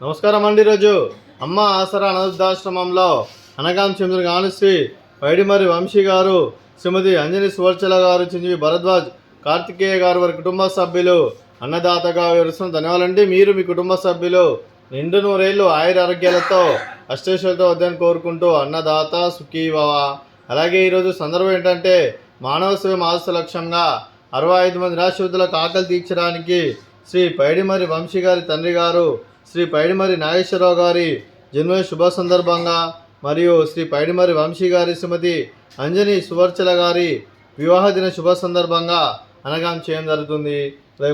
నమస్కారం అండి. రోజు అమ్మ ఆసరా అనాథాశ్రమంలో అనగాం చంద్ర గానుశ్రీ పైడిమర్రి వంశీ గారు, శ్రీమతి అంజని సువర్చల గారు, చిరంజీవి భరద్వాజ్, కార్తికేయ గారు వారి కుటుంబ సభ్యులు అన్నదాతగా వివరిస్తున్న ధన్యవాదాలండి. మీరు మీ కుటుంబ సభ్యులు నిండు నూరేళ్లు ఆయుర ఆరోగ్యాలతో అష్టైశ్వర్యాలతో వద్దని కోరుకుంటూ అన్నదాత సుఖీభవ. అలాగే ఈరోజు సందర్భం ఏంటంటే మానవ సేవ మాస లక్ష్యంగా 65 మంది నిరాశ్రితులకు ఆకలి తీర్చడానికి శ్రీ పైడిమర్రి వంశీ గారి తండ్రి గారు శ్రీ పైడిమర్రి నాగేశ్వరరావు గారి జన్మ శుభ సందర్భంగా మరియు శ్రీ పైడిమర్రి వంశీ గారి శ్రీమతి అంజని సువర్చల గారి వివాహ దిన శుభ సందర్భంగా అనగాం చేయడం జరుగుతుంది.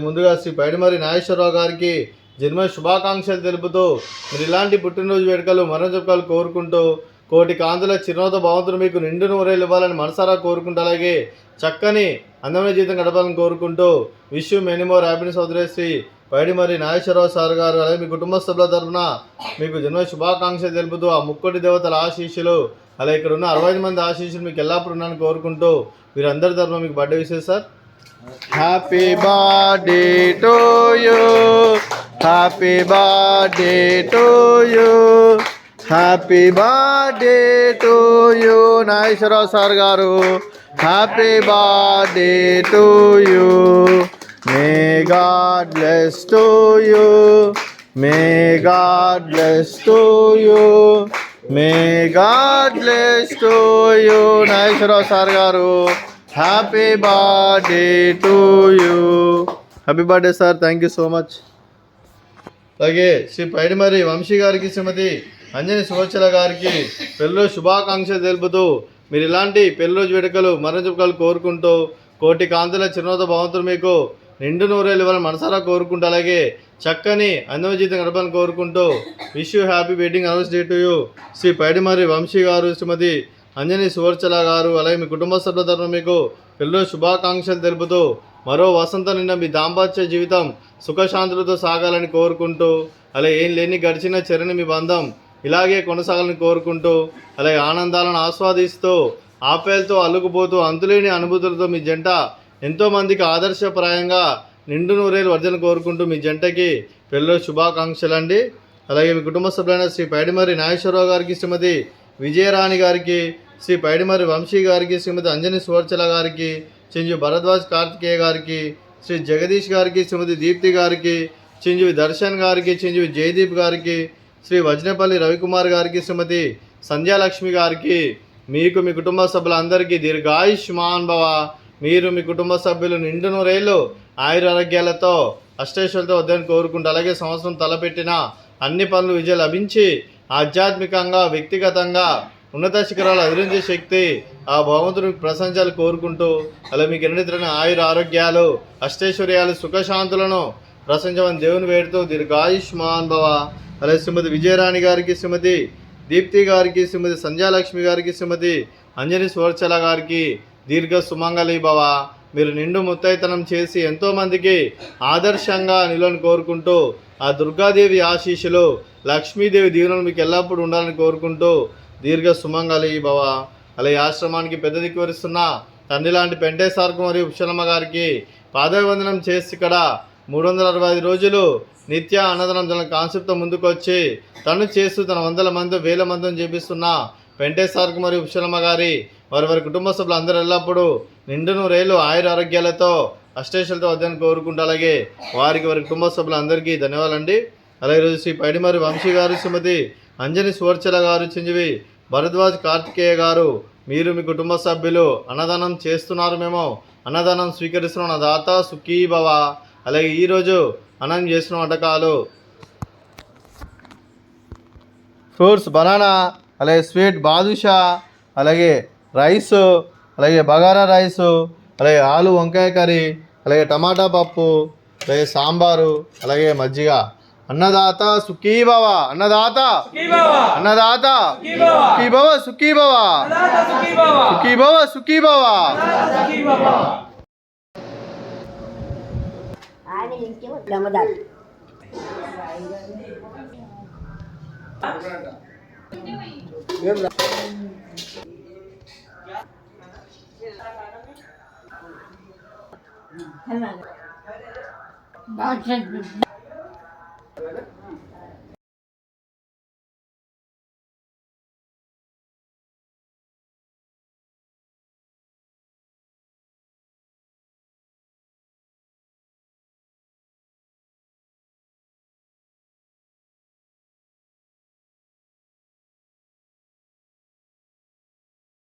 ముందుగా శ్రీ పైడిమర్రి నాగేశ్వరరావు గారికి జన్మ శుభాకాంక్షలు తెలుపుతూ మీరు ఇలాంటి పుట్టినరోజు వేడుకలు మరణజుకాలు కోరుకుంటూ కోటి కాంతుల చిరునవ్వుతో భగవంతుడు మీకు నిండు నూరేళ్ళు ఇవ్వాలని మనసారా కోరుకుంటూ అలాగే చక్కని అందమైన జీవితం గడపాలని కోరుకుంటూ wish you many more happiness Shri Paidimarri Nageswararao sir గారు అలాగే మీ కుటుంబ సభ్యుల తరఫున మీకు జన్మ శుభాకాంక్షలు తెలుపుతూ ఆ ముక్కోటి దేవతల ఆశీస్సులు అలాగే ఇక్కడ ఉన్న 65 మంది ఆశీస్సులు మీకు ఎల్లప్పుడూ ఉన్నాయని కోరుకుంటూ వీరందరి తరఫున మీకు బర్త్డే విషయం sir. Happy birthday to you, happy birthday to you, happy birthday to you Nageswara Rao sir garu. Happy birthday to you. May God bless to you. May God bless to you. May God bless to you. Nageswara Rao sir garu happy birthday to you. Happy birthday sir. Thank you so much. అలాగే శ్రీ పైడిమర్రి వంశీ గారికి శ్రీమతి అంజని సువర్చల గారికి పెళ్ళిరోజు శుభాకాంక్షలు తెలుపుతూ మీరు ఇలాంటి పెళ్ళిరోజు వేడుకలు మరణజుకాలు కోరుకుంటూ కోటి కాంతుల చిరునవ్వుతో భగవంతుడు మీకు నిండు నూరేళ్ళు ఇవ్వాలని మనసారా కోరుకుంటూ అలాగే చక్కని అందమైన జీవితం గడపాలని కోరుకుంటూ wish you happy wedding anniversary to you Shri Paidimarri Vamsi గారు, శ్రీమతి అంజని సువర్చల గారు అలాగే మీ కుటుంబ సభ్యుల తరఫున మీకు పెళ్ళిరోజు శుభాకాంక్షలు తెలుపుతూ మరో వసంతం నిండా మీ దాంపత్య జీవితం సుఖశాంతులతో సాగాలని కోరుకుంటూ అలాగే ఏం లేని గడిచిన చెరని మీ బంధం ఇలాగే కొనసాగాలని కోరుకుంటూ అలాగే ఆనందాలను ఆస్వాదిస్తూ ఆప్యాయలతో అల్లుకుపోతూ అంతులేని అనుభూతులతో మీ జంట ఎంతోమందికి ఆదర్శప్రాయంగా నిండు నూరేళ్ళు వర్ధన కోరుకుంటూ మీ జంటకి పెళ్ళిరోజు శుభాకాంక్షలు అండి. అలాగే మీ కుటుంబ సభ్యులైన శ్రీ పైడిమర్రి నాగేశ్వరరావు గారికి, శ్రీమతి విజయరాణి గారికి, శ్రీ పైడిమర్రి వంశీ గారికి, శ్రీమతి అంజని సువర్చల గారికి, చిరంజీవి భరద్వాజ్ కార్తికేయ గారికి, శ్రీ జగదీష్ గారికి, శ్రీమతి దీప్తి గారికి, చిరంజీవి దర్శన్ గారికి, చిరంజీవి జయదీప్ గారికి, శ్రీ వజ్నపల్లి రవికుమార్ గారికి, శ్రీమతి సంధ్యాలక్ష్మి గారికి, మీకు మీ కుటుంబ సభ్యులందరికీ దీర్ఘాయుష్మాన్ భవ. మీరు మీ కుటుంబ సభ్యులు నిండు నూరేళ్ళు ఆయురారోగ్యాలతో అష్టైశ్వర్యాలతో వద్దని కోరుకుంటూ అలాగే సంవత్సరం తలపెట్టిన అన్ని పనులు విజయం లభించి ఆధ్యాత్మికంగా వ్యక్తిగతంగా ఉన్నత శిఖరాలు అధిరించే శక్తి ఆ భగవంతుడికి ప్రశంసలు కోరుకుంటూ అలా మీకు ఎన్నితరమైన ఆయుర ఆరోగ్యాలు అష్టైశ్వర్యాలు సుఖశాంతులను ప్రశంసమని దేవుని వేడుతూ దీర్ఘాయుష్మాన్ భవ. అలాగే శ్రీమతి విజయరాణి గారికి, శ్రీమతి దీప్తి గారికి, శ్రీమతి సంధ్యాలక్ష్మి గారికి, శ్రీమతి అంజని సువర్చల గారికి దీర్ఘ సుమంగళి భవ. మీరు నిండు ముత్తైతనం చేసి ఎంతోమందికి ఆదర్శంగా నిలవని కోరుకుంటూ ఆ దుర్గాదేవి ఆశీస్సులు లక్ష్మీదేవి దీవెనలు మీకు ఎల్లప్పుడూ ఉండాలని కోరుకుంటూ దీర్ఘ సుమంగళి భవ. అలాగే ఆశ్రమానికి పెద్ద దిక్కు వరిస్తున్న తండ్రి లాంటి పెంటే సార్కు మరియు ఉషలమ్మ గారికి పాదవందనం చేసి ఇక్కడ 365 రోజులు నిత్య అన్నదానం జన కాన్సెప్ట్తో ముందుకు వచ్చి తను చేస్తూ తన 100 మంది 1000 మందిని చేపిస్తున్న పెంటే సార్కు మరియు ఉషలమ్మ గారి వారి కుటుంబ సభ్యులు అందరూ ఎల్లప్పుడూ నిండు నూరేళ్ళు ఆయుర ఆరోగ్యాలతో అష్టైశ్వర్యాలతో వద్దని కోరుకుంటూ అలాగే వారి కుటుంబ సభ్యులందరికీ ధన్యవాదాలండి. అలాగే ఈరోజు శ్రీ పైడిమర్రి వంశీ గారు, శ్రీమతి అంజని సువర్చల గారు, చిరంజీవి భరద్వాజ్ కార్తికేయ గారు మీరు మీ కుటుంబ సభ్యులు అన్నదానం చేస్తున్నారు, మేము అన్నదానం స్వీకరిస్తున్నాం. అన్నదాత సుఖీభవ. అలాగే ఈరోజు అన్నం చేసిన వంటకాలు ఫ్రూట్స్ బనానా, అలాగే స్వీట్ బాదుషా, అలాగే రైసు, అలాగే బగారా రైసు, అలాగే ఆలు వంకాయ కర్రీ, అలాగే టమాటా పప్పు, అలాగే సాంబారు, అలాగే మజ్జిగ. అన్నదాత సుఖీభవ. అన్నదాత అన్నదాత సుఖీభవ సుఖీభవ సుఖీభవ సుఖీభవ. Hello.